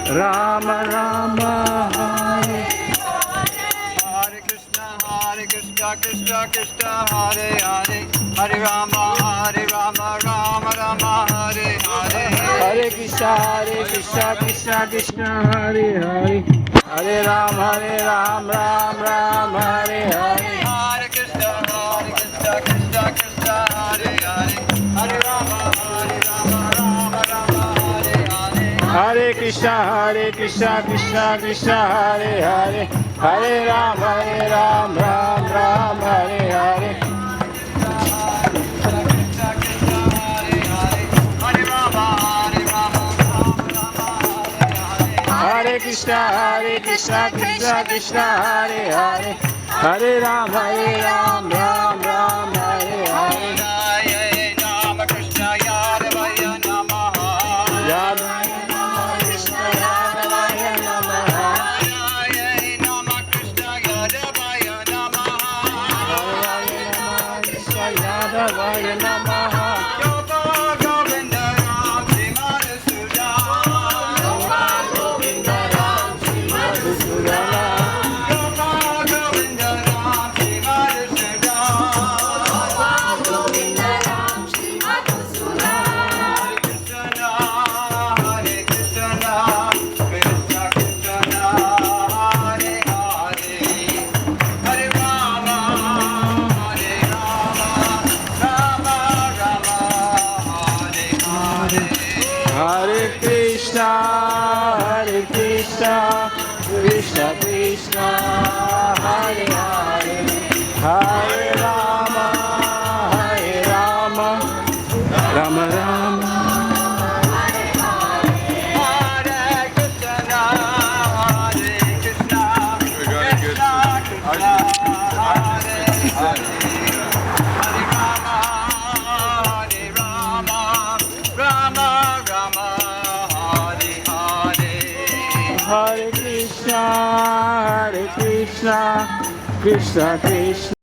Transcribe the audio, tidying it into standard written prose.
Rama Rama Hare Hare Krishna Krishna Krishna Hare Hare Hare Rama Rama Rama Hare Hare Hare Krishna Krishna Krishna Hare Hare Hare Ram Ram Ram Hare Hare Hare Krishna Krishna Krishna Hare Hare Hare Rama Rama Hare Hare Hare Krishna Krishna Krishna Hare Hare Hare Ram Ram Ram Hare Hare Hare Krishna Krishna Krishna Hare Hare Hare Ram Ram Ram Hare Hare Yadavaya Namaha Hare Krishna Krishna Krishna Hare Hare Hare Rama Rama Rama Hare Krishna Krishna Krishna